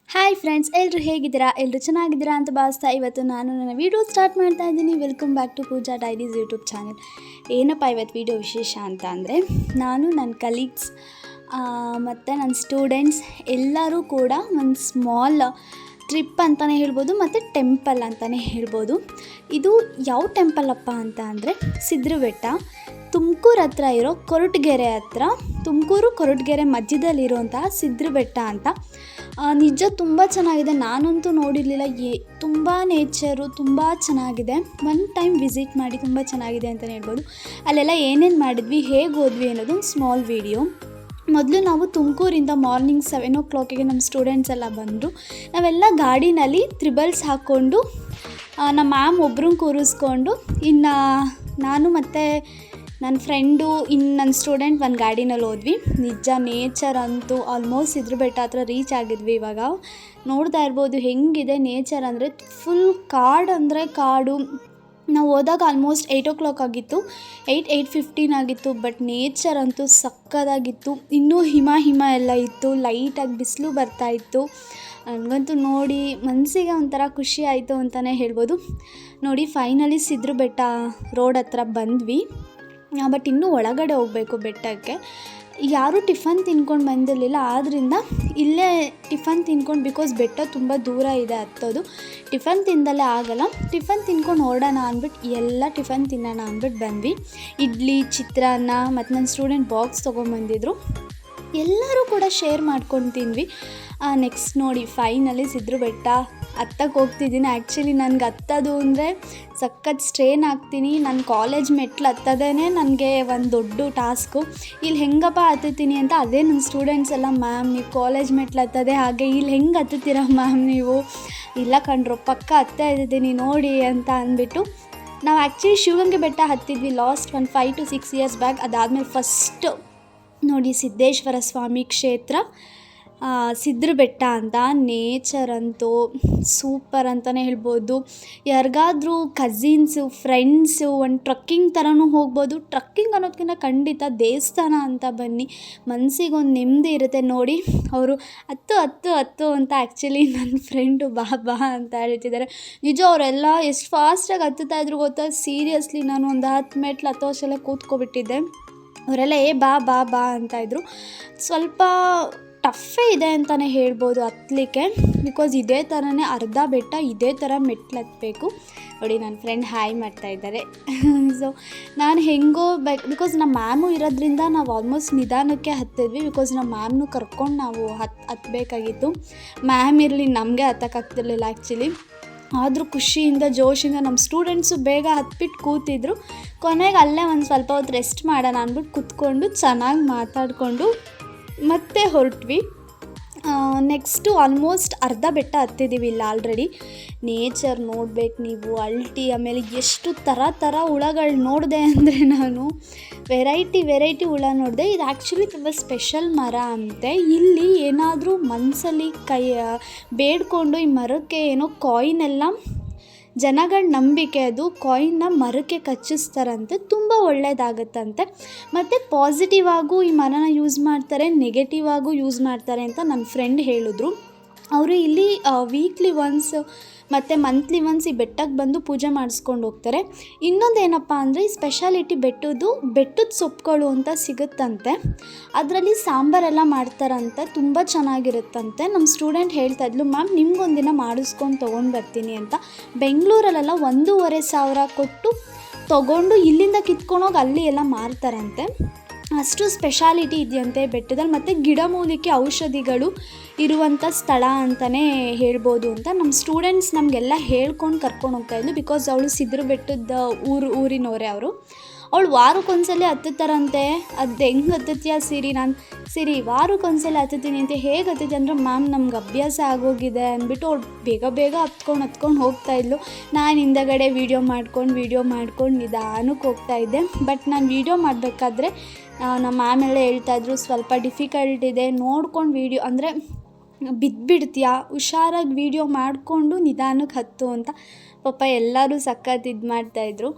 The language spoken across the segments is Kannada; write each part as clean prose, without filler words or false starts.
ಹಾಯ್ ಫ್ರೆಂಡ್ಸ್, ಎಲ್ಲರೂ ಹೇಗಿದ್ದೀರಾ? ಎಲ್ಲರೂ ಚೆನ್ನಾಗಿದ್ದೀರಾ ಅಂತ ಭಾವಿಸ್ತಾ ಇವತ್ತು ನಾನು ನನ್ನ ವೀಡಿಯೋ ಸ್ಟಾರ್ಟ್ ಮಾಡ್ತಾ ಇದ್ದೀನಿ. Welcome back to Pooja diaries YouTube channel. ಏನಪ್ಪ ಇವತ್ತು ವೀಡಿಯೋ ವಿಶೇಷ ಅಂತ ಅಂದರೆ, ನಾನು ನನ್ನ ಕಲೀಗ್ಸ್ ಮತ್ತು ನನ್ನ ಸ್ಟೂಡೆಂಟ್ಸ್ ಎಲ್ಲರೂ ಕೂಡ ಒಂದು ಸ್ಮಾಲ್ ಟ್ರಿಪ್ ಅಂತಲೇ ಹೇಳ್ಬೋದು ಮತ್ತು ಟೆಂಪಲ್ ಅಂತಲೇ ಹೇಳ್ಬೋದು. ಇದು ಯಾವ ಟೆಂಪಲ್ ಅಪ್ಪ ಅಂತ ಅಂದರೆ ಸಿದ್ಧರ ಬೆಟ್ಟ, ತುಮಕೂರು ಹತ್ರ ಇರೋ ಕೊರಟಗೆರೆ ಹತ್ರ, ತುಮಕೂರು ಕೊರಟಗೆರೆ ಮಧ್ಯದಲ್ಲಿರುವಂತಹ ಸಿದ್ಧರ ಬೆಟ್ಟ ಅಂತ. ನಿಜ ತುಂಬ ಚೆನ್ನಾಗಿದೆ. ನಾನಂತೂ ನೋಡಿರಲಿಲ್ಲ. ತುಂಬ ನೇಚರು ತುಂಬ ಚೆನ್ನಾಗಿದೆ. ಒನ್ ಟೈಮ್ ವಿಸಿಟ್ ಮಾಡಿ, ತುಂಬ ಚೆನ್ನಾಗಿದೆ ಅಂತಲೇ ಹೇಳ್ಬೋದು. ಅಲ್ಲೆಲ್ಲ ಏನೇನು ಮಾಡಿದ್ವಿ, ಹೇಗೆ ಹೋದ್ವಿ ಅನ್ನೋದು ಒಂದು ಸ್ಮಾಲ್ ವೀಡಿಯೋ. ಮೊದಲು ನಾವು ತುಮಕೂರಿಂದ ಮಾರ್ನಿಂಗ್ 7 o'clock ನಮ್ಮ ಸ್ಟೂಡೆಂಟ್ಸ್ ಎಲ್ಲ ಬಂದರು. ನಾವೆಲ್ಲ ಗಾಡಿನಲ್ಲಿ ತ್ರಿಬಲ್ಸ್ ಹಾಕ್ಕೊಂಡು ನಮ್ಮ ಮ್ಯಾಮ್ ಒಬ್ರನ್ನ ಕೂರಿಸ್ಕೊಂಡು, ಇನ್ನು ನಾನು ಮತ್ತು ನನ್ನ ಫ್ರೆಂಡು ನನ್ನ ಸ್ಟೂಡೆಂಟ್ ಒಂದು ಗಾಡಿನಲ್ಲಿ ಹೋದ್ವಿ. ನಿಜ ನೇಚರ್ ಅಂತೂ ಆಲ್ಮೋಸ್ಟ್ ಸಿದ್ಧರ ಬೆಟ್ಟ ಹತ್ರ ರೀಚ್ ಆಗಿದ್ವಿ. ಇವಾಗ ನೋಡ್ತಾ ಇರ್ಬೋದು ಹೆಂಗಿದೆ ನೇಚರ್ ಅಂದರೆ, ಫುಲ್ ಕಾಡು ಅಂದರೆ ಕಾಡು. ನಾವು ಹೋದಾಗ ಆಲ್ಮೋಸ್ಟ್ 8 o'clock ಆಗಿತ್ತು, 8:15 ಆಗಿತ್ತು. ಬಟ್ ನೇಚರ್ ಅಂತೂ ಸಕ್ಕದಾಗಿತ್ತು. ಇನ್ನೂ ಹಿಮ ಎಲ್ಲ ಇತ್ತು, ಲೈಟಾಗಿ ಬಿಸಿಲು ಬರ್ತಾಯಿತ್ತು. ನನಗಂತೂ ನೋಡಿ ಮನಸ್ಸಿಗೆ ಒಂಥರ ಖುಷಿ ಆಯಿತು ಅಂತಲೇ ಹೇಳ್ಬೋದು. ನೋಡಿ ಫೈನಲಿ ಸಿದ್ಧರ ಬೆಟ್ಟ ರೋಡ್ ಹತ್ರ ಬಂದ್ವಿ. ಬಟ್ ಇನ್ನೂ ಒಳಗಡೆ ಹೋಗಬೇಕು ಬೆಟ್ಟಕ್ಕೆ. ಯಾರೂ ಟಿಫನ್ ತಿನ್ಕೊಂಡು ಬಂದಿರಲಿಲ್ಲ, ಆದ್ದರಿಂದ ಇಲ್ಲೇ ಟಿಫನ್ ತಿನ್ಕೊಂಡು, ಬಿಕಾಸ್ ಬೆಟ್ಟ ತುಂಬ ದೂರ ಇದೆ ಹತ್ತೋದು. ಟಿಫನ್ ತಿಂದಲ್ಲೇ ಆಗಲ್ಲ, ಟಿಫನ್ ತಿನ್ಕೊಂಡು ಹೊರಡೋಣ ಅಂದ್ಬಿಟ್ಟು ಎಲ್ಲ ಟಿಫನ್ ತಿನ್ನೋಣ ಅಂದ್ಬಿಟ್ಟು ಬಂದ್ವಿ. ಇಡ್ಲಿ, ಚಿತ್ರಾನ್ನ ಮತ್ತು ನನ್ನ ಸ್ಟೂಡೆಂಟ್ ಬಾಕ್ಸ್ ತೊಗೊಂಬಂದಿದ್ರು. ಎಲ್ಲರೂ ಕೂಡ ಶೇರ್ ಮಾಡ್ಕೊಂಡು ತಿಂದ್ವಿ. ನೆಕ್ಸ್ಟ್ ನೋಡಿ ಫೈನಲಿ ಸಿದ್ಧರ ಬೆಟ್ಟ ಹತ್ತಕ್ಕೆ ಹೋಗ್ತಿದ್ದೀನಿ. ಆ್ಯಕ್ಚುಲಿ ನನಗೆ ಹತ್ತೋದು ಅಂದರೆ ಸಖತ್ ಸ್ಟ್ರೇನ್ ಆಗ್ತೀನಿ. ನನ್ನ ಕಾಲೇಜ್ ಮೆಟ್ಲು ಹತ್ತೋದೇ ನನಗೆ ಒಂದು ದೊಡ್ಡ ಟಾಸ್ಕು. ಇಲ್ಲಿ ಹೆಂಗಪ್ಪ ಹತ್ತುತ್ತೀನಿ ಅಂತ ಅದೇ ನನ್ನ ಸ್ಟೂಡೆಂಟ್ಸ್ ಎಲ್ಲ, ಮ್ಯಾಮ್ ನೀವು ಕಾಲೇಜ್ ಮೆಟ್ಲು ಹತ್ತೋದೇ ಹಾಗೆ, ಇಲ್ಲಿ ಹೆಂಗೆ ಹತ್ತುತ್ತೀರ ಮ್ಯಾಮ್ ನೀವು? ಇಲ್ಲ ಕಂಡ್ರು, ಪಕ್ಕ ಹತ್ತಾ ಇದ್ದೀನಿ ನೋಡಿ ಅಂತ ಅಂದ್ಬಿಟ್ಟು. ನಾವು ಆ್ಯಕ್ಚುಲಿ ಶಿವಗಂಗೆ ಬೆಟ್ಟ ಹತ್ತಿದ್ವಿ ಲಾಸ್ಟ್ ಒಂದು 5 to 6 years ಬ್ಯಾಕ್. ಅದಾದಮೇಲೆ ಫಸ್ಟ್ ನೋಡಿ ಸಿದ್ದೇಶ್ವರ ಸ್ವಾಮಿ ಕ್ಷೇತ್ರ, ಸಿದ್ಧರ ಬೆಟ್ಟ ಅಂತ. ನೇಚರ್ ಅಂತೂ ಸೂಪರ್ ಅಂತಲೇ ಹೇಳ್ಬೋದು. ಯಾರಿಗಾದ್ರೂ ಕಝಿನ್ಸು, ಫ್ರೆಂಡ್ಸು ಒಂದು ಟ್ರಕ್ಕಿಂಗ್ ಥರನೂ ಹೋಗ್ಬೋದು. ಟ್ರಕ್ಕಿಂಗ್ ಅನ್ನೋದಕ್ಕಿಂತ ಖಂಡಿತ ದೇವಸ್ಥಾನ ಅಂತ ಬನ್ನಿ, ಮನಸ್ಸಿಗೊಂದು ನೆಮ್ಮದಿ ಇರುತ್ತೆ. ನೋಡಿ ಅವರು ಹತ್ತು ಅಂತ ಆ್ಯಕ್ಚುಲಿ ನನ್ನ ಫ್ರೆಂಡು ಬಾ ಅಂತ ಹೇಳ್ತಿದ್ದಾರೆ. ನಿಜ ಅವರೆಲ್ಲ ಎಷ್ಟು ಫಾಸ್ಟಾಗಿ ಹತ್ತುತ್ತಾಯಿದ್ರು ಗೊತ್ತಾ? ಸೀರಿಯಸ್ಲಿ ನಾನು ಒಂದು 10 ಮೆಟ್ಲು ಹತ್ತೋ ಅಷ್ಟೆಲ್ಲ ಕೂತ್ಕೊಬಿಟ್ಟಿದ್ದೆ. ಅವರೆಲ್ಲ ಬಾ ಅಂತಾಯಿದ್ರು. ಸ್ವಲ್ಪ ಟಫೇ ಇದೆ ಅಂತಲೇ ಹೇಳ್ಬೋದು ಹತ್ತಲಿಕ್ಕೆ, ಬಿಕಾಸ್ ಇದೇ ಥರನೇ ಅರ್ಧ ಬೆಟ್ಟ ಇದೇ ಥರ ಮೆಟ್ಲು ಹತ್ತಬೇಕು. ನೋಡಿ ನನ್ನ ಫ್ರೆಂಡ್ ಹಾಯ್ ಮಾಡ್ತಾಯಿದ್ದಾರೆ. ಸೊ ನಾನು ಹೆಂಗೋ ಬಿಕಾಸ್ ನಮ್ಮ ಮ್ಯಾಮು ಇರೋದ್ರಿಂದ ನಾವು ಆಲ್ಮೋಸ್ಟ್ ನಿಧಾನಕ್ಕೆ ಹತ್ತಿದ್ವಿ, ಬಿಕಾಸ್ ನಮ್ಮ ಮ್ಯಾಮ್ನು ಕರ್ಕೊಂಡು ನಾವು ಹತ್ತಬೇಕಾಗಿತ್ತು. ಮ್ಯಾಮ್ ಇರಲಿ ನಮಗೆ ಹತ್ತಕ್ಕಾಗ್ತಿರ್ಲಿಲ್ಲ ಆ್ಯಕ್ಚುಲಿ. ಆದರೂ ಖುಷಿಯಿಂದ ಜೋಶಿಂದ ನಮ್ಮ ಸ್ಟೂಡೆಂಟ್ಸು ಬೇಗ ಹತ್ಬಿಟ್ಟು ಕೂತಿದ್ರು. ಕೊನೆಗೆ ಅಲ್ಲೇ ಒಂದು ಸ್ವಲ್ಪ ಹೊತ್ತು ರೆಸ್ಟ್ ಮಾಡೋಣ ಅಂದ್ಬಿಟ್ಟು ಕೂತ್ಕೊಂಡು ಚೆನ್ನಾಗಿ ಮಾತಾಡಿಕೊಂಡು ಮತ್ತೆ ಹೊರಟ್ವಿ. ನೆಕ್ಸ್ಟು ಆಲ್ಮೋಸ್ಟ್ ಅರ್ಧ ಬೆಟ್ಟ ಹತ್ತಿದ್ದೀವಿ ಇಲ್ಲ ಆಲ್ರೆಡಿ. ನೇಚರ್ ನೋಡ್ಬೇಕು ನೀವು, ಅಲ್ಟಿ. ಆಮೇಲೆ ಎಷ್ಟು ಥರ ಹುಳಗಳು ನೋಡಿದೆ ಅಂದರೆ, ನಾನು ವೆರೈಟಿ ಹುಳ ನೋಡಿದೆ. ಇದು ಆ್ಯಕ್ಚುಲಿ ತುಂಬ ಸ್ಪೆಷಲ್ ಮರ ಅಂತೆ. ಇಲ್ಲಿ ಏನಾದರೂ ಮನಸ್ಸಲ್ಲಿ ಬೇಡ್ಕೊಂಡು ಈ ಮರಕ್ಕೆ ಏನೋ ಕಾಯಿನೆಲ್ಲ, ಜನಗಳ ನಂಬಿಕೆ ಅದು, ಕಾಯಿನ್ನ ಮರಕ್ಕೆ ಕಚ್ಚಿಸ್ತಾರಂತೆ, ತುಂಬ ಒಳ್ಳೆಯದಾಗತ್ತಂತೆ. ಮತ್ತು ಪಾಸಿಟಿವ್ ಆಗು ಈ ಮರನ ಯೂಸ್ ಮಾಡ್ತಾರೆ, ನೆಗೆಟಿವ್ ಆಗು ಯೂಸ್ ಮಾಡ್ತಾರೆ ಅಂತ ನನ್ನ ಫ್ರೆಂಡ್ ಹೇಳಿದ್ರು. ಅವರು ಇಲ್ಲಿ ವೀಕ್ಲಿ ಒನ್ಸ್ ಮತ್ತು ಮಂತ್ಲಿ ಒನ್ಸ್ ಈ ಬೆಟ್ಟಕ್ಕೆ ಬಂದು ಪೂಜೆ ಮಾಡಿಸ್ಕೊಂಡು ಹೋಗ್ತಾರೆ. ಇನ್ನೊಂದು ಏನಪ್ಪ ಅಂದರೆ, ಈ ಸ್ಪೆಷಾಲಿಟಿ ಬೆಟ್ಟದ ಸೊಪ್ಪುಗಳು ಅಂತ ಸಿಗುತ್ತಂತೆ. ಅದರಲ್ಲಿ ಸಾಂಬಾರೆಲ್ಲ ಮಾಡ್ತಾರಂತೆ, ತುಂಬ ಚೆನ್ನಾಗಿರುತ್ತಂತೆ. ನಮ್ಮ ಸ್ಟೂಡೆಂಟ್ ಹೇಳ್ತಾ ಇದ್ಲು, ಮ್ಯಾಮ್ ನಿಮ್ಗೊಂದಿನ ಮಾಡಿಸ್ಕೊಂಡು ತೊಗೊಂಡು ಬರ್ತೀನಿ ಅಂತ. ಬೆಂಗಳೂರಲ್ಲೆಲ್ಲ 1,500 ಕೊಟ್ಟು ತೊಗೊಂಡು ಇಲ್ಲಿಂದ ಕಿತ್ಕೊಂಡೋಗಿ ಅಲ್ಲಿ ಎಲ್ಲ ಮಾರ್ತಾರಂತೆ. ಅಷ್ಟು ಸ್ಪೆಷಾಲಿಟಿ ಇದೆಯಂತೆ ಬೆಟ್ಟದಲ್ಲಿ. ಮತ್ತು ಗಿಡಮೂಲಿಕೆ ಔಷಧಿಗಳು ಇರುವಂಥ ಸ್ಥಳ ಅಂತಲೇ ಹೇಳ್ಬೋದು ಅಂತ ನಮ್ಮ ಸ್ಟೂಡೆಂಟ್ಸ್ ನಮಗೆಲ್ಲ ಹೇಳ್ಕೊಂಡು ಕರ್ಕೊಂಡು ಹೋಗ್ತಾಯಿದ್ಲು. ಬಿಕಾಸ್ ಅವಳು ಸಿದ್ಧರ ಬೆಟ್ಟದ ಊರಿನವರೇ ಅವರು. ಅವಳು ವಾರಕ್ಕೊಂದ್ಸಲ ಹತ್ತುತ್ತಾರಂತೆ. ಅದು ಹೆಂಗೆ ಹತ್ತುತ್ತೀಯ ಸಿರಿ ವಾರಕ್ಕೊಂದ್ಸಲ ಹತ್ತುತ್ತೀನಿ ಅಂತ. ಹೇಗೆ ಹತ್ತುತ್ತಿ ಅಂದರೆ, ಮ್ಯಾಮ್ ನಮ್ಗೆ ಅಭ್ಯಾಸ ಆಗೋಗಿದೆ ಅಂದ್ಬಿಟ್ಟು ಅವಳು ಬೇಗ ಹತ್ಕೊಂಡು ಹೋಗ್ತಾಯಿದ್ಲು. ನಾನು ಹಿಂದಗಡೆ ವೀಡಿಯೋ ಮಾಡ್ಕೊಂಡು ನಿಧಾನಕ್ಕೆ ಹೋಗ್ತಾಯಿದ್ದೆ. ಬಟ್ ನಾನು ವೀಡಿಯೋ ಮಾಡಬೇಕಾದ್ರೆ ನಮ್ಮ ಮ್ಯಾಮ್ ಎಲ್ಲ ಹೇಳ್ತಾಯಿದ್ರು, ಸ್ವಲ್ಪ ಡಿಫಿಕಲ್ಟ್ ಇದೆ, ನೋಡ್ಕೊಂಡು ವೀಡಿಯೋ ಅಂದರೆ ಬಿದ್ದುಬಿಡ್ತೀಯಾ, ಹುಷಾರಾಗಿ ವೀಡಿಯೋ ಮಾಡಿಕೊಂಡು ನಿಧಾನಕ್ಕೆ ಹತ್ತು ಅಂತ ಪಾಪ ಎಲ್ಲರೂ ಸಖತ್ ಇದು ಮಾಡ್ತಾಯಿದ್ರು.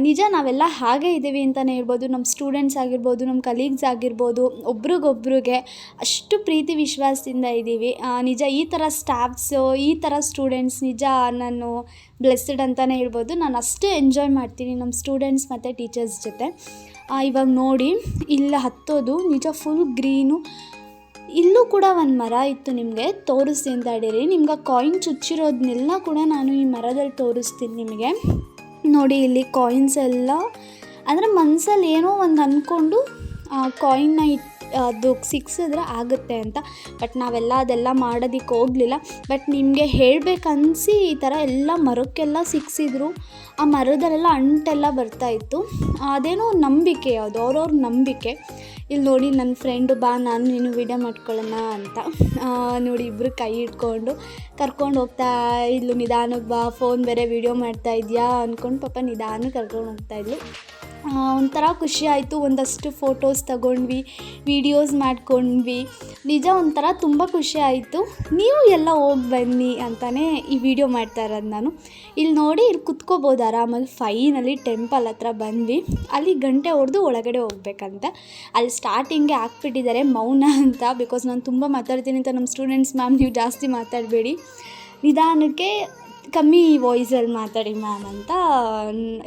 ನಿಜ ನಾವೆಲ್ಲ ಹಾಗೇ ಇದ್ದೀವಿ ಅಂತಲೇ ಹೇಳ್ಬೋದು. ನಮ್ಮ ಸ್ಟೂಡೆಂಟ್ಸ್ ಆಗಿರ್ಬೋದು, ನಮ್ಮ ಕಲೀಗ್ಸ್ ಆಗಿರ್ಬೋದು, ಒಬ್ರಿಗೊಬ್ರಿಗೆ ಅಷ್ಟು ಪ್ರೀತಿ ವಿಶ್ವಾಸದಿಂದ ಇದ್ದೀವಿ. ನಿಜ ಈ ಥರ ಸ್ಟಾಫ್ಸು, ಈ ಥರ ಸ್ಟೂಡೆಂಟ್ಸ್ ನಿಜ ನಾನು ಬ್ಲೆಸ್ಸಡ್ ಅಂತಲೇ ಹೇಳ್ಬೋದು. ನಾನು ಅಷ್ಟು ಎಂಜಾಯ್ ಮಾಡ್ತೀನಿ ನಮ್ಮ ಸ್ಟೂಡೆಂಟ್ಸ್ ಮತ್ತು ಟೀಚರ್ಸ್ ಜೊತೆ. ಇವಾಗ ನೋಡಿ ಇಲ್ಲಿ ಹತ್ತೋದು ನಿಜ ಫುಲ್ ಗ್ರೀನು. ಇಲ್ಲೂ ಕೂಡ ಒಂದು ಮರ ಇತ್ತು, ನಿಮಗೆ ತೋರಿಸ್ತೀನಿ ತಡೀರಿ. ನಿಮ್ಗೆ ಕಾಯಿನ್ ಚುಚ್ಚಿರೋದನ್ನೆಲ್ಲ ಕೂಡ ನಾನು ಈ ಮರದಲ್ಲಿ ತೋರಿಸ್ತೀನಿ ನಿಮಗೆ. ನೋಡಿ ಇಲ್ಲಿ ಕಾಯಿನ್ಸ್ ಎಲ್ಲ ಅಂದರೆ ಮನಸ್ಸಲ್ಲಿ ಏನೋ ಒಂದು ಅಂದ್ಕೊಂಡು ಕಾಯಿನ್ನ ಅದು ಸಿಕ್ಸಿದ್ರೆ ಆಗುತ್ತೆ ಅಂತ. ಬಟ್ ನಾವೆಲ್ಲ ಅದೆಲ್ಲ ಮಾಡೋದಕ್ಕೆ ಹೋಗಲಿಲ್ಲ. ಬಟ್ ನಿಮಗೆ ಹೇಳಬೇಕನ್ನಿಸಿ ಈ ಥರ ಎಲ್ಲ ಮರಕ್ಕೆಲ್ಲ ಸಿಕ್ಸಿದ್ರು. ಆ ಮರದಲ್ಲೆಲ್ಲ ಅಂಟೆಲ್ಲ ಬರ್ತಾಯಿತ್ತು. ಅದೇನೋ ನಂಬಿಕೆ, ಅದು ಅವ್ರವ್ರ ನಂಬಿಕೆ. ಇಲ್ಲಿ ನೋಡಿ ನನ್ನ ಫ್ರೆಂಡು ಬಾ ನಾನು ನೀನು ವೀಡಿಯೋ ಮಾಡ್ಕೊಳ್ಳೋಣ ಅಂತ ನೋಡಿ ಇಬ್ಬರು ಕೈ ಇಟ್ಕೊಂಡು ಕರ್ಕೊಂಡು ಹೋಗ್ತಾ ಇದ್ಲು. ನಿಧಾನಕ್ಕೆ ಬಾ, ಫೋನ್ ಬೇರೆ ವೀಡಿಯೋ ಮಾಡ್ತಾ ಇದೆಯಾ ಅಂದ್ಕೊಂಡು ಪಾಪ ನಿಧಾನಕ್ಕೆ ಕರ್ಕೊಂಡು ಹೋಗ್ತಾಯಿದ್ಲು. ಒಂಥರ ಖುಷಿ ಆಯಿತು. ಒಂದಷ್ಟು ಫೋಟೋಸ್ ತಗೊಂಡ್ವಿ, ವೀಡಿಯೋಸ್ ಮಾಡ್ಕೊಂಡ್ವಿ. ನಿಜ ಒಂಥರ ತುಂಬ ಖುಷಿ ಆಯಿತು. ನೀವು ಎಲ್ಲ ಹೋಗಿ ಬನ್ನಿ ಅಂತಲೇ ಈ ವಿಡಿಯೋ ಮಾಡ್ತಾ ಇರೋದು ನಾನು. ಇಲ್ಲಿ ನೋಡಿ ಇಲ್ಲಿ ಕುತ್ಕೋಬೋದು ಆರಾಮಾಗಿ. ಫೈನಲಿ ಟೆಂಪಲ್ ಹತ್ರ ಬಂದ್ವಿ. ಅಲ್ಲಿ ಗಂಟೆ ಹೊಡೆದು ಒಳಗಡೆ ಹೋಗ್ಬೇಕಂತೆ. ಅಲ್ಲಿ ಸ್ಟಾರ್ಟಿಂಗ್ಗೆ ಹಾಕ್ಬಿಟ್ಟಿದ್ದಾರೆ ಮೌನ ಅಂತ. ಬಿಕಾಸ್ ನಾನು ತುಂಬ ಮಾತಾಡ್ತೀನಿ ಅಂತ ನಮ್ಮ ಸ್ಟೂಡೆಂಟ್ಸ್, ಮ್ಯಾಮ್ ನೀವು ಜಾಸ್ತಿ ಮಾತಾಡಬೇಡಿ, ನಿಧಾನಕ್ಕೆ ಕಮ್ಮಿ ವಾಯ್ಸಲ್ಲಿ ಮಾತಾಡಿ ಮ್ಯಾಮ್ ಅಂತ.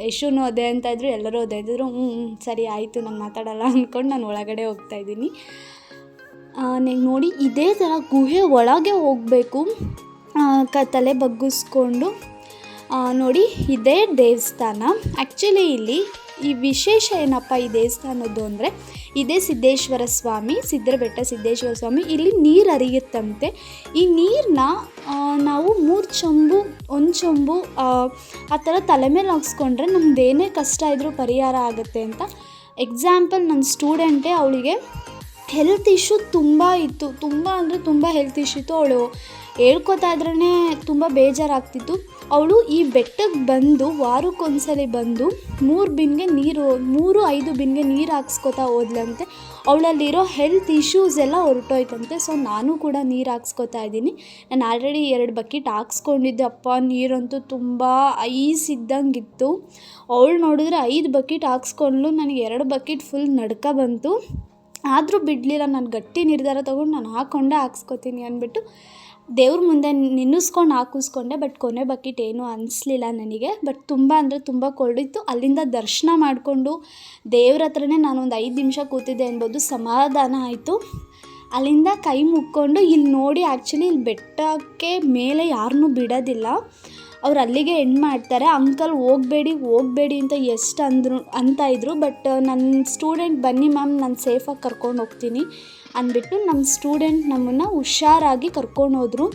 ಯಶುನು ಅದೇ ಅಂತ ಇದ್ರು, ಎಲ್ಲರೂ ಅದೇ ಇದ್ದರು. ಸರಿ ಆಯಿತು ನಾನು ಮಾತಾಡಲ್ಲ ಅಂದ್ಕೊಂಡು ನಾನು ಒಳಗಡೆ ಹೋಗ್ತಾಯಿದ್ದೀನಿ. ನೀವು ನೋಡಿ ಇದೇ ಥರ ಗುಹೆ ಒಳಗೆ ಹೋಗಬೇಕು, ತಲೆ ಬಗ್ಗಿಸ್ಕೊಂಡು. ನೋಡಿ ಇದೇ ದೇವಸ್ಥಾನ. ಆ್ಯಕ್ಚುಲಿ ಇಲ್ಲಿ ಈ ವಿಶೇಷ ಏನಪ್ಪ ಈ ದೇವಸ್ಥಾನದ್ದು ಅಂದರೆ, ಇದೇ ಸಿದ್ದೇಶ್ವರ ಸ್ವಾಮಿ, ಸಿದ್ಧರಬೆಟ್ಟ ಸಿದ್ದೇಶ್ವರ ಸ್ವಾಮಿ. ಇಲ್ಲಿ ನೀರು ಹರಿಯುತ್ತಂತೆ. ಈ ನೀರನ್ನ ನಾವು 3 ಚೊಂಬು 1 ಚೊಂಬು ಆ ಥರ ತಲೆ ಮೇಲೆ ಹಾಕ್ಸ್ಕೊಂಡ್ರೆ ನಮ್ದೇನೇ ಕಷ್ಟ ಇದ್ದರೂ ಪರಿಹಾರ ಆಗುತ್ತೆ ಅಂತ. ಎಕ್ಸಾಂಪಲ್ ನನ್ನ ಸ್ಟೂಡೆಂಟೇ, ಅವಳಿಗೆ ಹೆಲ್ತ್ ಇಶ್ಯೂ ತುಂಬ ಇತ್ತು, ತುಂಬ ಅಂದರೆ ತುಂಬ ಹೆಲ್ತ್ ಇಶ್ಯೂ ಇತ್ತು. ಅವಳು ಹೇಳ್ಕೊತಾ ಇದ್ರೇ ತುಂಬ ಬೇಜಾರಾಗ್ತಿತ್ತು. ಅವಳು ಈ ಬೆಟ್ಟಕ್ಕೆ ಬಂದು ವಾರಕ್ಕೊಂದ್ಸಲಿ ಬಂದು 3 ಬಿನ್ಗೆ ನೀರು 3-5 ಬಿನ್ಗೆ ನೀರು ಹಾಕ್ಸ್ಕೊತಾ ಹೋದ್ಲಂತೆ. ಅವಳಲ್ಲಿರೋ ಹೆಲ್ತ್ ಇಶ್ಯೂಸ್ ಎಲ್ಲ ಹೊರಟೋಯ್ತಂತೆ. ಸೊ ನಾನು ಕೂಡ ನೀರು ಹಾಕ್ಸ್ಕೊತಾ ಇದ್ದೀನಿ. ನಾನು ಆಲ್ರೆಡಿ 2 ಬಕೆಟ್ ಹಾಕ್ಸ್ಕೊಂಡಿದ್ದೆ. ಅಪ್ಪ ನೀರಂತೂ ತುಂಬ ಐಸ್ ಇದ್ದಂಗಿತ್ತು. ಅವಳು ನೋಡಿದ್ರೆ 5 ಬಕೆಟ್ ಹಾಕ್ಸ್ಕೊಂಡ್ಲು. ನನಗೆ 2 ಬಕೆಟ್ ಫುಲ್ ನಡ್ಕ ಬಂತು. ಆದರೂ ಬಿಡಲಿಲ್ಲ. ನಾನು ಗಟ್ಟಿ ನಿರ್ಧಾರ ತೊಗೊಂಡು ನಾನು ಹಾಕ್ಸ್ಕೊತೀನಿ ಅಂದ್ಬಿಟ್ಟು ದೇವ್ರ ಮುಂದೆ ನಿನ್ನಿಸ್ಕೊಂಡು ಹಾಕಿಸ್ಕೊಂಡೆ. ಬಟ್ ಕೊನೆ ಬಕೆಟ್ ಏನೂ ಅನಿಸ್ಲಿಲ್ಲ ನನಗೆ. ಬಟ್ ತುಂಬ ಅಂದರೆ ತುಂಬ ಕೊರಡಿತ್ತು. ಅಲ್ಲಿಂದ ದರ್ಶನ ಮಾಡಿಕೊಂಡು ದೇವ್ರ ಹತ್ರನೇ ನಾನೊಂದು 5 ನಿಮಿಷ ಕೂತಿದ್ದೆ ಅನ್ಬೋದು. ಸಮಾಧಾನ ಆಯಿತು. ಅಲ್ಲಿಂದ ಕೈ ಮುಕ್ಕೊಂಡು ಇಲ್ಲಿ ನೋಡಿ, ಆ್ಯಕ್ಚುಲಿ ಇಲ್ಲಿ ಬೆಟ್ಟಕ್ಕೆ ಮೇಲೆ ಯಾರನ್ನೂ ಬಿಡೋದಿಲ್ಲ. ಅವ್ರು ಅಲ್ಲಿಗೆ ಎಂಡ್ ಮಾಡ್ತಾರೆ. ಅಂಕಲ್ ಹೋಗಬೇಡಿ ಅಂತ ಎಷ್ಟು ಅಂತ ಇದ್ರು. ಬಟ್ ನನ್ನ ಸ್ಟೂಡೆಂಟ್ ಬನ್ನಿ ಮ್ಯಾಮ್ ನಾನು ಸೇಫಾಗಿ ಕರ್ಕೊಂಡು ಹೋಗ್ತೀನಿ ಅಂದ್ಬಿಟ್ಟು ನಮ್ಮ ಸ್ಟೂಡೆಂಟ್ ನಮ್ಮನ್ನು ಹುಷಾರಾಗಿ ಕರ್ಕೊಂಡು ಹೋದರು.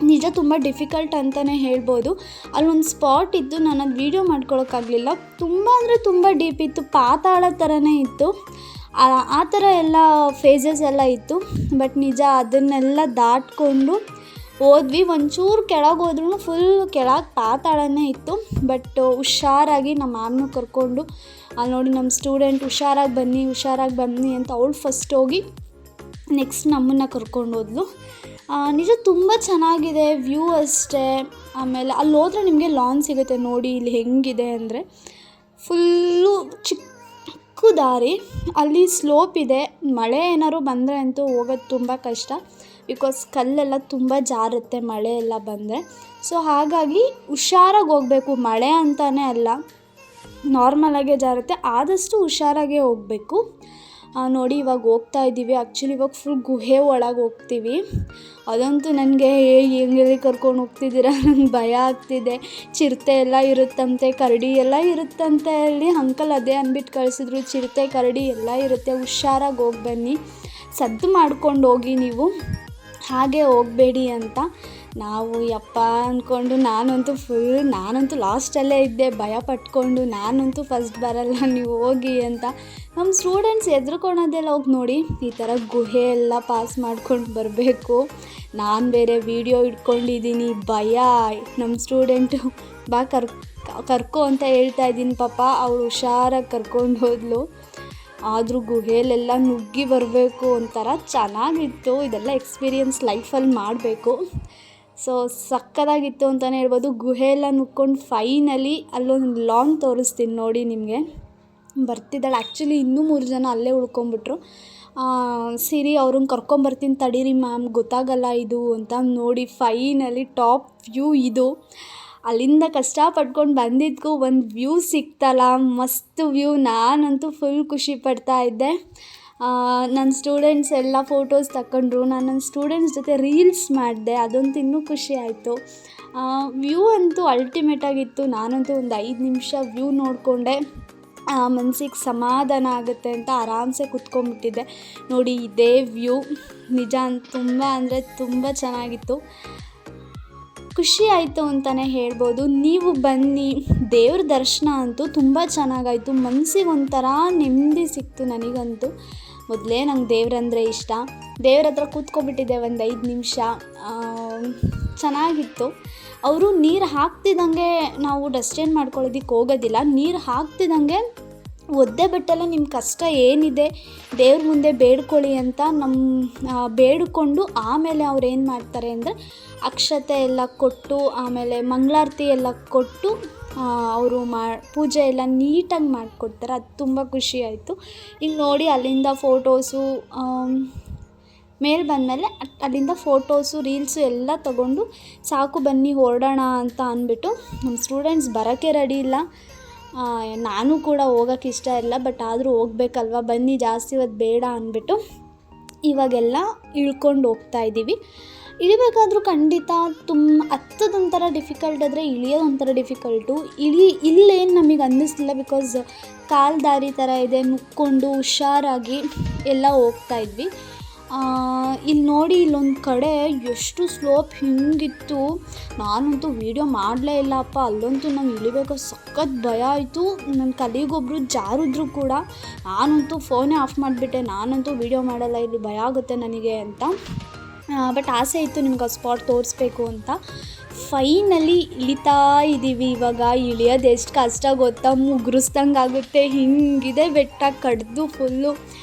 ನಿಜ ತುಂಬ ಡಿಫಿಕಲ್ಟ್ ಅಂತಲೇ ಹೇಳ್ಬೋದು. ಅಲ್ಲೊಂದು ಸ್ಪಾಟ್ ಇತ್ತು, ನಾನು ಅದು ವೀಡಿಯೋ ಮಾಡ್ಕೊಳಕ್ಕಾಗಲಿಲ್ಲ. ತುಂಬ ಅಂದರೆ ತುಂಬ ಡೀಪ್ ಇತ್ತು, ಪಾತಾಳ ಥರನೇ ಇತ್ತು. ಆ ಥರ ಎಲ್ಲ ಫೇಸಸ್ ಎಲ್ಲ ಇತ್ತು. ಬಟ್ ನಿಜ ಅದನ್ನೆಲ್ಲ ದಾಟ್ಕೊಂಡು ಹೋದ್ವಿ. ಒಂಚೂರು ಕೆಳಗೆ ಹೋದ್ರೂ ಫುಲ್ ಕೆಳಗೆ ಪಾತಾಳನೇ ಇತ್ತು. ಬಟ್ ಹುಷಾರಾಗಿ ನಮ್ಮ ಮ್ಯಾಮ್ನು ಕರ್ಕೊಂಡು ಅಲ್ಲಿ ನೋಡಿ ನಮ್ಮ ಸ್ಟೂಡೆಂಟ್ ಹುಷಾರಾಗಿ ಬನ್ನಿ ಅಂತ ಅವಳು ಫಸ್ಟ್ ಹೋಗಿ ನೆಕ್ಸ್ಟ್ ನಮ್ಮನ್ನು ಕರ್ಕೊಂಡು ಹೋದ್ಲು. ನಿಜ ತುಂಬ ಚೆನ್ನಾಗಿದೆ ವ್ಯೂ ಅಷ್ಟೇ. ಆಮೇಲೆ ಅಲ್ಲಿ ಹೋದ್ರೆ ನಿಮಗೆ ಲಾನ್ ಸಿಗುತ್ತೆ. ನೋಡಿ ಇಲ್ಲಿ ಹೆಂಗಿದೆ ಅಂದರೆ ಫುಲ್ಲು ಚಿಕ್ಕ ದಾರಿ, ಅಲ್ಲಿ ಸ್ಲೋಪ್ ಇದೆ. ಮಳೆ ಏನಾದ್ರು ಬಂದರೆ ಅಂತೂ ಹೋಗೋದು ತುಂಬ ಕಷ್ಟ. ಬಿಕಾಸ್ ಕಲ್ಲೆಲ್ಲ ತುಂಬ ಜಾರುತ್ತೆ ಮಳೆ ಎಲ್ಲ ಬಂದರೆ. ಸೊ ಹಾಗಾಗಿ ಹುಷಾರಾಗಿ ಹೋಗಬೇಕು. ಮಳೆ ಅಂತಲೇ ಅಲ್ಲ, ನಾರ್ಮಲಾಗೇ ಜಾರುತ್ತೆ. ಆದಷ್ಟು ಹುಷಾರಾಗೇ ಹೋಗಬೇಕು. ನೋಡಿ ಇವಾಗ ಹೋಗ್ತಾ ಇದ್ದೀವಿ. ಆ್ಯಕ್ಚುಲಿ ಇವಾಗ ಫುಲ್ ಗುಹೆ ಒಳಗೆ ಹೋಗ್ತೀವಿ. ಅದಂತೂ ನನಗೆ ಹೆಂಗೆ ಕರ್ಕೊಂಡು ಹೋಗ್ತಿದ್ದೀರಾ, ನಂಗೆ ಭಯ ಆಗ್ತಿದೆ. ಚಿರತೆ ಎಲ್ಲ ಇರುತ್ತಂತೆ, ಕರಡಿ ಎಲ್ಲ ಇರುತ್ತಂತೆ ಅಲ್ಲಿ. ಅಂಕಲ್ ಅದೇ ಅಂದ್ಬಿಟ್ಟು ಕಳಿಸಿದ್ರು, ಚಿರತೆ ಕರಡಿ ಎಲ್ಲ ಇರುತ್ತೆ, ಹುಷಾರಾಗಿ ಹೋಗಿ ಬನ್ನಿ, ಸದ್ದು ಮಾಡ್ಕೊಂಡು ಹೋಗಿ ನೀವು, ಹಾಗೆ ಹೋಗಬೇಡಿ ಅಂತ. ನಾವು ಯಪ್ಪ ಅಂದ್ಕೊಂಡು ನಾನಂತೂ ಲಾಸ್ಟಲ್ಲೇ ಇದ್ದೆ ಭಯ ಪಟ್ಕೊಂಡು. ನಾನಂತೂ ಫಸ್ಟ್ ಬರಲ್ಲ, ನೀವು ಹೋಗಿ ಅಂತ. ನಮ್ಮ ಸ್ಟೂಡೆಂಟ್ಸ್ ಹೆದ್ರ್ಕೊಳೋದೆಲ್ಲ ಹೋಗಿ ನೋಡಿ ಈ ಥರ ಗುಹೆ ಎಲ್ಲ ಪಾಸ್ ಮಾಡ್ಕೊಂಡು ಬರಬೇಕು. ನಾನು ಬೇರೆ ವೀಡಿಯೋ ಇಟ್ಕೊಂಡಿದ್ದೀನಿ, ಭಯ. ನಮ್ಮ ಸ್ಟೂಡೆಂಟು ಕರ್ಕೊ ಅಂತ ಹೇಳ್ತಾ ಇದ್ದೀನಿ ಪಾಪ. ಅವಳು ಹುಷಾರಾಗಿ ಕರ್ಕೊಂಡು ಹೋದ್ಲು. ಆದರೂ ಗುಹೆಯಲ್ಲೆಲ್ಲ ನುಗ್ಗಿ ಬರಬೇಕು ಒಂಥರ ಚೆನ್ನಾಗಿತ್ತು. ಇದೆಲ್ಲ ಎಕ್ಸ್ಪೀರಿಯನ್ಸ್ ಲೈಫಲ್ಲಿ ಮಾಡಬೇಕು. ಸೊ ಸಕ್ಕತ್ತಾಗಿತ್ತು ಅಂತಲೇ ಹೇಳ್ಬೋದು. ಗುಹೆಯೆಲ್ಲ ನುಗ್ಕೊಂಡು ಫೈನಲಿ ಅಲ್ಲೊಂದು ಲಾಂಗ್ ತೋರಿಸ್ತೀನಿ ನೋಡಿ ನಿಮಗೆ. ಬರ್ತಿದ್ದಾಳೆ. ಆ್ಯಕ್ಚುಲಿ ಇನ್ನೂ 3 ಜನ ಅಲ್ಲೇ ಉಳ್ಕೊಂಬಿಟ್ರು. ಸಿರಿ ಅವ್ರನ್ನ ಕರ್ಕೊಂಬರ್ತೀನಿ ತಡೀರಿ ಮ್ಯಾಮ್, ಗೊತ್ತಾಗಲ್ಲ ಇದು ಅಂತ. ನೋಡಿ ಫೈನಲಿ ಟಾಪ್ ವ್ಯೂ ಇದು. ಅಲ್ಲಿಂದ ಕಷ್ಟಪಟ್ಕೊಂಡು ಬಂದಿದ್ದಕ್ಕೂ ಒಂದು ವ್ಯೂ ಸಿಕ್ತಲ್ಲ, ಮಸ್ತ್ ವ್ಯೂ. ನಾನಂತೂ ಫುಲ್ ಖುಷಿ ಪಡ್ತಾ ಇದ್ದೆ. ನನ್ನ ಸ್ಟೂಡೆಂಟ್ಸ್ ಎಲ್ಲ ಫೋಟೋಸ್ ತಗೊಂಡ್ರು. ನಾನು ನನ್ನ ಸ್ಟೂಡೆಂಟ್ಸ್ ಜೊತೆ ರೀಲ್ಸ್ ಮಾಡಿದೆ, ಅದಂತೂ ಇನ್ನೂ ಖುಷಿ ಆಯಿತು. ವ್ಯೂ ಅಂತೂ ಅಲ್ಟಿಮೇಟಾಗಿತ್ತು. ನಾನಂತೂ ಒಂದು 5 ನಿಮಿಷ ವ್ಯೂ ನೋಡಿಕೊಂಡೆ. ಮನಸ್ಸಿಗೆ ಸಮಾಧಾನ ಆಗುತ್ತೆ ಅಂತ ಆರಾಮ್ಸೆ ಕೂತ್ಕೊಂಡ್ಬಿಟ್ಟಿದ್ದೆ. ನೋಡಿ ಇದೇ ವ್ಯೂ. ನಿಜ ತುಂಬ ಅಂದರೆ ತುಂಬ ಚೆನ್ನಾಗಿತ್ತು. ಖುಷಿ ಆಯಿತು ಅಂತಲೇ ಹೇಳ್ಬೋದು. ನೀವು ಬನ್ನಿ. ದೇವ್ರ ದರ್ಶನ ಅಂತೂ ತುಂಬ ಚೆನ್ನಾಗಾಯಿತು. ಮನಸ್ಸಿಗೆ ಒಂಥರ ನೆಮ್ಮದಿ ಸಿಕ್ತು ನನಗಂತೂ. ಮೊದಲೇ ನಂಗೆ ದೇವ್ರಂದರೆ ಇಷ್ಟ. ದೇವ್ರ ಹತ್ರ ಕೂತ್ಕೊಬಿಟ್ಟಿದ್ದೆ ಒಂದು 5 ನಿಮಿಷ. ಚೆನ್ನಾಗಿತ್ತು. ಅವರು ನೀರು ಹಾಕ್ತಿದ್ದಂಗೆ ನಾವು ಡಸ್ಟೇನ್ ಮಾಡ್ಕೊಳ್ಳೋದಕ್ಕೆ ಹೋಗೋದಿಲ್ಲ. ನೀರು ಹಾಕ್ತಿದ್ದಂಗೆ ಒದ್ದೆ ಬಟ್ಟೆಲ್ಲ ನಿಮ್ಮ ಕಷ್ಟ ಏನಿದೆ ದೇವ್ರ ಮುಂದೆ ಬೇಡ್ಕೊಳ್ಳಿ ಅಂತ ಬೇಡಿಕೊಂಡು ಆಮೇಲೆ ಅವ್ರು ಏನು ಮಾಡ್ತಾರೆ ಅಂದರೆ ಅಕ್ಷತೆ ಎಲ್ಲ ಕೊಟ್ಟು ಆಮೇಲೆ ಮಂಗಳಾರತಿ ಎಲ್ಲ ಕೊಟ್ಟು ಅವರು ಪೂಜೆ ಎಲ್ಲ ನೀಟಾಗಿ ಮಾಡಿಕೊಡ್ತಾರೆ. ಅದು ತುಂಬ ಖುಷಿ ಆಯಿತು. ಈಗ ನೋಡಿ ಅಲ್ಲಿಂದ ಫೋಟೋಸು ಮೇಲೆ ಬಂದಮೇಲೆ ಅಲ್ಲಿಂದ ಫೋಟೋಸು ರೀಲ್ಸು ಎಲ್ಲ ತೊಗೊಂಡು ಸಾಕು ಬನ್ನಿ ಹೊರಡೋಣ ಅಂತ ಅಂದ್ಬಿಟ್ಟು ನಮ್ಮ ಸ್ಟೂಡೆಂಟ್ಸ್ ಬರೋಕ್ಕೆ ರೆಡಿ ಇಲ್ಲ. ನಾನು ಕೂಡ ಹೋಗೋಕ್ಕೆ ಇಷ್ಟ ಇಲ್ಲ, ಬಟ್ ಆದರೂ ಹೋಗ್ಬೇಕಲ್ವ, ಬನ್ನಿ ಜಾಸ್ತಿ ಹೊತ್ತು ಬೇಡ ಅಂದ್ಬಿಟ್ಟು ಇವಾಗೆಲ್ಲ ಇಳ್ಕೊಂಡು ಹೋಗ್ತಾ ಇದ್ದೀವಿ. ಇಳಿಬೇಕಾದ್ರೂ ಖಂಡಿತ ಹತ್ತದೊಂಥರ ಡಿಫಿಕಲ್ಟ್ ಆದರೆ ಇಳಿಯೋದೊಂಥರ ಡಿಫಿಕಲ್ಟು. ಇಲ್ಲೇನು ನಮಗೆ ಅನ್ನಿಸ್ಲಿಲ್ಲ, ಬಿಕಾಸ್ ಕಾಲು ದಾರಿ ಥರ ಇದೆ, ನುಕ್ಕೊಂಡು ಹುಷಾರಾಗಿ ಎಲ್ಲ ಹೋಗ್ತಾ ಇದ್ವಿ. ಇಲ್ಲಿ ನೋಡಿ ಇಲ್ಲೊಂದು ಕಡೆ ಎಷ್ಟು ಸ್ಲೋಪ್ ಹಿಂಗಿತ್ತು. ನಾನಂತೂ ವೀಡಿಯೋ ಮಾಡಲೇ ಇಲ್ಲಪ್ಪ. ಅಲ್ಲಂತೂ ನಾವು ಇಳಿಬೇಕಾದ್ರೆ ಸಖತ್ ಭಯ ಆಯಿತು. ನನ್ನ ಕಲಿಗೊಬ್ಬರು ಜಾರಿದ್ರು ಕೂಡ. ನಾನಂತೂ ಫೋನೇ ಆಫ್ ಮಾಡಿಬಿಟ್ಟೆ. ನಾನಂತೂ ವೀಡಿಯೋ ಮಾಡಲ್ಲ, ಇಲ್ಲಿ ಭಯ ಆಗುತ್ತೆ ನನಗೆ ಅಂತ. ಬಟ್ ಆಸೆ ಇತ್ತು ನಿಮ್ಗೆ ಆ ಸ್ಪಾಟ್ ತೋರಿಸ್ಬೇಕು ಅಂತ. ಫೈನಲಿ ಇಳಿತಾ ಇದ್ದೀವಿ. ಇವಾಗ ಇಳಿಯೋದು ಎಷ್ಟು ಕಷ್ಟ ಗೊತ್ತಾ, ಮುಗ್ರಿಸ್ದಂಗೆ ಆಗುತ್ತೆ. ಹಿಂಗಿದೆ ಬೆಟ್ಟ ಕಡ್ದು ಫುಲ್ಲು.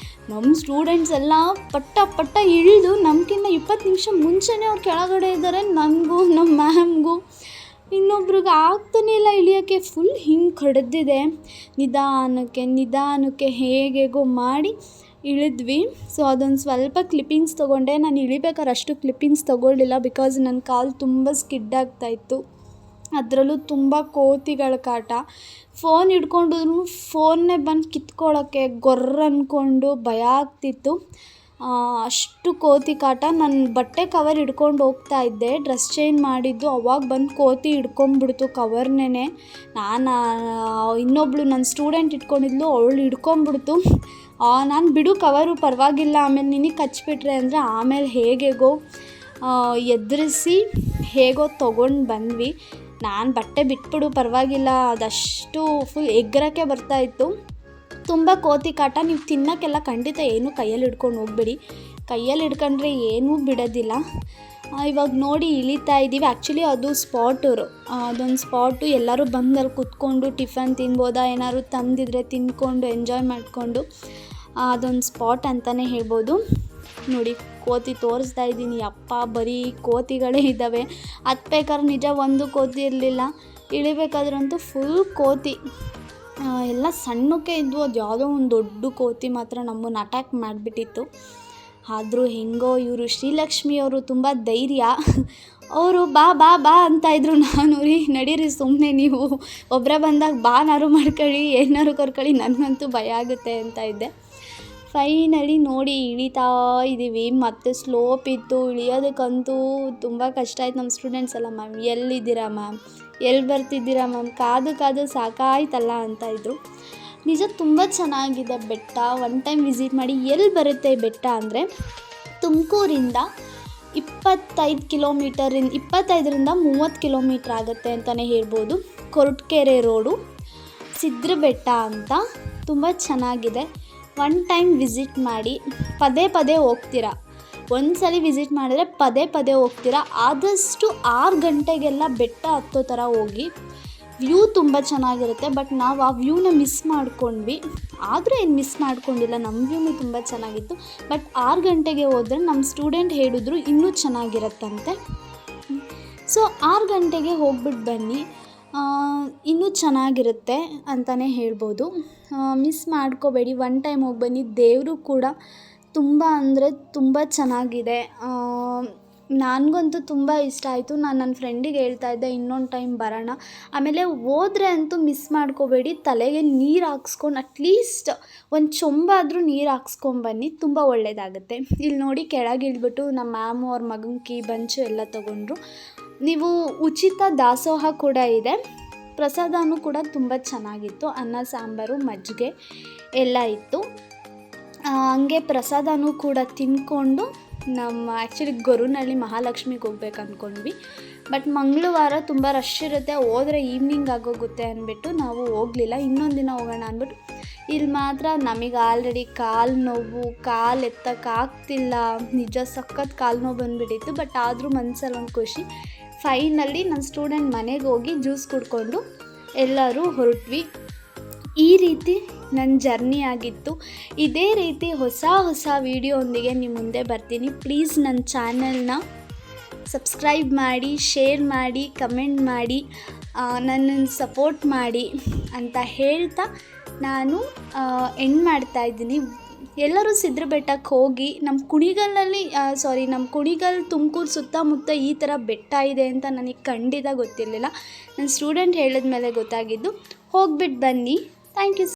ನಮ್ಮ ಸ್ಟೂಡೆಂಟ್ಸ್ ಎಲ್ಲ ಪಟ್ಟ ಇಳಿದು ನಮಗಿನ್ನ 20 ನಿಮಿಷ ಮುಂಚೆನೇ ಅವ್ರು ಕೆಳಗಡೆ ಇದ್ದಾರೆ. ನನಗೂ ನಮ್ಮ ಮ್ಯಾಮ್ಗೂ ಇನ್ನೊಬ್ರಿಗೆ ಆಗ್ತಾನೇ ಇಲ್ಲ ಇಳಿಯೋಕ್ಕೆ. ಫುಲ್ ಹಿಂಗೆ ಕಡ್ದಿದೆ. ನಿಧಾನಕ್ಕೆ ಹೇಗೇಗೋ ಮಾಡಿ ಇಳಿದ್ವಿ. ಸೊ ಅದೊಂದು ಸ್ವಲ್ಪ ಕ್ಲಿಪ್ಪಿಂಗ್ಸ್ ತೊಗೊಂಡೆ. ನಾನು ಇಳಿಬೇಕಾದ್ರೆ ಅಷ್ಟು ಕ್ಲಿಪ್ಪಿಂಗ್ಸ್ ತೊಗೊಳ್ಳಿಲ್ಲ, ಬಿಕಾಸ್ ನನ್ನ ಕಾಲು ತುಂಬ ಸ್ಕಿಡ್ ಆಗ್ತಾಯಿತ್ತು. ಅದರಲ್ಲೂ ತುಂಬ ಕೋತಿಗಳ ಕಾಟ. ಫೋನ್ ಹಿಡ್ಕೊಂಡ್ರು ಫೋನ್ನೇ ಬಂದು ಕಿತ್ಕೊಳ್ಳೋಕ್ಕೆ ಗೊರ್ರ ಅಂದ್ಕೊಂಡು ಭಯ ಆಗ್ತಿತ್ತು. ಅಷ್ಟು ಕೋತಿ ಕಾಟ. ನಾನು ಬಟ್ಟೆ ಕವರ್ ಹಿಡ್ಕೊಂಡು ಹೋಗ್ತಾ ಇದ್ದೆ, ಡ್ರೆಸ್ ಚೇಂಜ್ ಮಾಡಿದ್ದು. ಅವಾಗ ಬಂದು ಕೋತಿ ಹಿಡ್ಕೊಂಬಿಡ್ತು ಕವರ್ನೇ. ಇನ್ನೊಬ್ಳು ನನ್ನ ಸ್ಟೂಡೆಂಟ್ ಇಟ್ಕೊಂಡಿದ್ಲು, ಅವಳು ಹಿಡ್ಕೊಂಬಿಡ್ತು. ನಾನು ಬಿಡು ಕವರು ಪರವಾಗಿಲ್ಲ, ಆಮೇಲೆ ನಿನಗೆ ಕಚ್ಬಿಟ್ರೆ ಅಂದರೆ ಆಮೇಲೆ ಹೇಗೋ ಎದುರಿಸಿ ಹೇಗೋ ತೊಗೊಂಡು ಬಂದ್ವಿ. ನಾನು ಬಟ್ಟೆ ಬಿಟ್ಬಿಡು ಪರವಾಗಿಲ್ಲ, ಅದಷ್ಟು ಫುಲ್ ಎಗ್ರಕ್ಕೆ ಬರ್ತಾಯಿತ್ತು. ತುಂಬ ಕೋತಿ ಕಾಟ. ನೀವು ತಿನ್ನೋಕ್ಕೆಲ್ಲ ಖಂಡಿತ ಏನೂ ಕೈಯಲ್ಲಿ ಹಿಡ್ಕೊಂಡು ಹೋಗಬೇಡಿ. ಕೈಯಲ್ಲಿ ಹಿಡ್ಕೊಂಡ್ರೆ ಏನೂ ಬಿಡೋದಿಲ್ಲ. ಇವಾಗ ನೋಡಿ ಇಳಿತಾ ಇದ್ದೀವಿ. ಆ್ಯಕ್ಚುಲಿ ಅದು ಅದೊಂದು ಸ್ಪಾಟು. ಎಲ್ಲರೂ ಬಂದಲ್ಲಿ ಕುತ್ಕೊಂಡು ಟಿಫನ್ ತಿನ್ಬೋದಾ, ಏನಾದ್ರು ತಂದಿದ್ರೆ ತಿಂದ್ಕೊಂಡು ಎಂಜಾಯ್ ಮಾಡಿಕೊಂಡು ಅದೊಂದು ಸ್ಪಾಟ್ ಅಂತಲೇ ಹೇಳ್ಬೋದು. ನೋಡಿ ಕೋತಿ ತೋರಿಸ್ತಾ ಇದ್ದೀನಿ. ಅಪ್ಪ ಬರೀ ಕೋತಿಗಳೇ ಇದ್ದಾವೆ. ಹತ್ಬೇಕಾದ್ರೆ ನಿಜ ಒಂದು ಕೋತಿ ಇರಲಿಲ್ಲ, ಇಳಿಬೇಕಾದ್ರಂತೂ ಫುಲ್ ಕೋತಿ. ಎಲ್ಲ ಸಣ್ಣಕ್ಕೆ ಇದ್ವು. ಅದು ಯಾವುದೋ ಒಂದು ದೊಡ್ಡ ಕೋತಿ ಮಾತ್ರ ನಮ್ಮನ್ನು ಅಟ್ಯಾಕ್ ಮಾಡಿಬಿಟ್ಟಿತ್ತು. ಆದರೂ ಹೆಂಗೋ ಇವರು ಶ್ರೀಲಕ್ಷ್ಮಿಯವರು ತುಂಬ ಧೈರ್ಯ. ಅವರು ಬಾ ಬಾ ಬಾ ಅಂತ ಇದ್ರು. ನಾನು ನಡೀರಿ ಸುಮ್ಮನೆ, ನೀವು ಒಬ್ಬರೇ ಬಂದಾಗ ಬಾನಾರು ಮಾಡ್ಕೊಳ್ಳಿ, ಏನಾರು ಕರ್ಕೊಳ್ಳಿ, ನನಗಂತೂ ಭಯ ಆಗುತ್ತೆ ಅಂತ ಇದ್ದೆ. ಫೈನಲಿ ನೋಡಿ ಇಳಿತಾ ಇದ್ದೀವಿ. ಮತ್ತು ಸ್ಲೋಪ್ ಇತ್ತು, ಇಳಿಯೋದಕ್ಕಂತೂ ತುಂಬ ಕಷ್ಟ ಆಯ್ತು. ನಮ್ಮ ಸ್ಟೂಡೆಂಟ್ಸ್ ಎಲ್ಲ ಮ್ಯಾಮ್ ಎಲ್ಲಿದ್ದೀರಾ ಮ್ಯಾಮ್, ಎಲ್ಲಿ ಬರ್ತಿದ್ದೀರಾ ಮ್ಯಾಮ್, ಕಾದು ಸಾಕಾಯ್ತಲ್ಲ ಅಂತ ಇದ್ದರು. ನಿಜ ತುಂಬ ಚೆನ್ನಾಗಿದೆ ಬೆಟ್ಟ. ಒನ್ ಟೈಮ್ ವಿಸಿಟ್ ಮಾಡಿ. ಎಲ್ಲಿ ಬರುತ್ತೆ ಬೆಟ್ಟ ಅಂದರೆ ತುಮಕೂರಿಂದ 25ರಿಂದ 30 ಕಿಲೋಮೀಟ್ರ್ ಆಗುತ್ತೆ ಅಂತಲೇ ಹೇಳ್ಬೋದು. ಕೊರಟಗೆರೆ ರೋಡು, ಸಿದ್ರ ಬೆಟ್ಟ ಅಂತ. ತುಂಬ ಚೆನ್ನಾಗಿದೆ. ಒನ್ ಟೈಮ್ ವಿಸಿಟ್ ಮಾಡಿ. ಪದೇ ಹೋಗ್ತೀರಾ. ಒಂದು ಸಲ ವಿಸಿಟ್ ಮಾಡಿದ್ರೆ ಪದೇ ಹೋಗ್ತೀರಾ. ಆದಷ್ಟು 6 ಗಂಟೆಗೆಲ್ಲ ಬೆಟ್ಟ ಹತ್ತೋ ಥರ ಹೋಗಿ. ವ್ಯೂ ತುಂಬ ಚೆನ್ನಾಗಿರುತ್ತೆ. ಬಟ್ ನಾವು ಆ ವ್ಯೂನ ಮಿಸ್ ಮಾಡ್ಕೊಂಡ್ವಿ. ಆದರೂ ಏನು ಮಿಸ್ ಮಾಡ್ಕೊಂಡಿಲ್ಲ, ನಮ್ಮ ವ್ಯೂನು ತುಂಬ ಚೆನ್ನಾಗಿತ್ತು. ಬಟ್ 6 ಗಂಟೆಗೆ ಹೋದರೆ ನಮ್ಮ ಸ್ಟೂಡೆಂಟ್ ಹೇಳಿದ್ರು ಇನ್ನೂ ಚೆನ್ನಾಗಿರುತ್ತಂತೆ. ಸೊ 6 ಗಂಟೆಗೆ ಹೋಗ್ಬಿಟ್ಟು ಬನ್ನಿ, ಇನ್ನೂ ಚೆನ್ನಾಗಿರುತ್ತೆ ಅಂತಲೇ ಹೇಳ್ಬೋದು. ಮಿಸ್ ಮಾಡ್ಕೋಬೇಡಿ, ಒನ್ ಟೈಮ್ ಹೋಗಿ ಬನ್ನಿ. ದೇವರು ಕೂಡ ತುಂಬ ಅಂದರೆ ತುಂಬ ಚೆನ್ನಾಗಿದೆ. ನನಗಂತೂ ತುಂಬ ಇಷ್ಟ ಆಯಿತು. ನಾನು ನನ್ನ ಫ್ರೆಂಡಿಗೆ ಹೇಳ್ತಾ ಇದ್ದೆ ಇನ್ನೊಂದು ಟೈಮ್ ಬರೋಣ. ಆಮೇಲೆ ಹೋದ್ರೆ ಅಂತೂ ಮಿಸ್ ಮಾಡ್ಕೋಬೇಡಿ, ತಲೆಗೆ ನೀರು ಹಾಕ್ಸ್ಕೊಂಡು ಅಟ್ಲೀಸ್ಟ್ ಒಂದು ಚೊಂಬಾದರೂ ನೀರು ಹಾಕ್ಸ್ಕೊಂಬನ್ನಿ, ತುಂಬ ಒಳ್ಳೆಯದಾಗುತ್ತೆ. ಇಲ್ಲಿ ನೋಡಿ ಕೆಳಗೆ ಇಳಿದ್ಬಿಟ್ಟು ನಮ್ಮ ಮ್ಯಾಮು ಅವ್ರ ಮಗನ ಕೀ ಬಂಚು ಎಲ್ಲ ತೊಗೊಂಡ್ರು. ನೀವು ಉಚಿತ ದಾಸೋಹ ಕೂಡ ಇದೆ. ಪ್ರಸಾದನೂ ಕೂಡ ತುಂಬ ಚೆನ್ನಾಗಿತ್ತು. ಅನ್ನ ಸಾಂಬಾರು ಮಜ್ಜಿಗೆ ಎಲ್ಲ ಇತ್ತು. ಹಂಗೆ ಪ್ರಸಾದನೂ ಕೂಡ ತಿಂದ್ಕೊಂಡು ನಮ್ಮ ಆ್ಯಕ್ಚುಲಿ ಗೊರವನಹಳ್ಳಿ ಮಹಾಲಕ್ಷ್ಮಿಗೆ ಹೋಗ್ಬೇಕು ಅಂದ್ಕೊಂಡ್ವಿ. ಬಟ್ ಮಂಗಳವಾರ ತುಂಬ ರಶ್ ಇರುತ್ತೆ, ಹೋದರೆ ಈವ್ನಿಂಗ್ ಆಗೋಗುತ್ತೆ ಅಂದ್ಬಿಟ್ಟು ನಾವು ಹೋಗಲಿಲ್ಲ. ಇನ್ನೊಂದು ದಿನ ಹೋಗೋಣ ಅಂದ್ಬಿಟ್ಟು ಇಲ್ಲಿ ಮಾತ್ರ ನಮಗೆ ಆಲ್ರೆಡಿ ಕಾಲು ನೋವು, ಕಾಲು ಎತ್ತಕ್ಕಾಗ್ತಿಲ್ಲ. ನಿಜ ಸಖತ್ ಕಾಲು ನೋವು ಬಂದುಬಿಟ್ಟಿತ್ತು. ಬಟ್ ಆದರೂ ಮನಸ್ಸಲ್ಲಿ ಒಂದು ಖುಷಿ. ಫೈನಲಿ ನನ್ನ ಸ್ಟೂಡೆಂಟ್ ಮನೆಗೆ ಹೋಗಿ ಜ್ಯೂಸ್ ಕುಡ್ಕೊಂಡು ಎಲ್ಲರೂ ಹೊರಟ್ವಿ. ಈ ರೀತಿ ನನ್ನ ಜರ್ನಿ ಆಗಿತ್ತು. ಇದೇ ರೀತಿ ಹೊಸ ವೀಡಿಯೋದೊಂದಿಗೆ ನಿಮ್ಮ ಮುಂದೆ ಬರ್ತೀನಿ. ಪ್ಲೀಸ್ ನನ್ನ ಚಾನಲ್ನ ಸಬ್ಸ್ಕ್ರೈಬ್ ಮಾಡಿ, ಶೇರ್ ಮಾಡಿ, ಕಮೆಂಟ್ ಮಾಡಿ, ನನ್ನನ್ನು ಸಪೋರ್ಟ್ ಮಾಡಿ ಅಂತ ಹೇಳ್ತಾ ನಾನು ಎಂಡ್ ಮಾಡ್ತಾಯಿದ್ದೀನಿ. ಎಲ್ಲರೂ ಸಿದ್ರ ಬೆಟ್ಟಕ್ಕೆ ಹೋಗಿ, ನಮ್ಮ ಕುಣಿಗಲ್ ತುಮಕೂರು ಸುತ್ತಮುತ್ತ ಈ ಥರ ಬೆಟ್ಟ ಇದೆ ಅಂತ ನನಗೆ ಖಂಡಿತ ಗೊತ್ತಿರಲಿಲ್ಲ. ನನ್ನ ಸ್ಟೂಡೆಂಟ್ ಹೇಳಿದ ಮೇಲೆ ಗೊತ್ತಾಗಿದ್ದು. ಹೋಗ್ಬಿಟ್ಟು ಬನ್ನಿ. Thank you.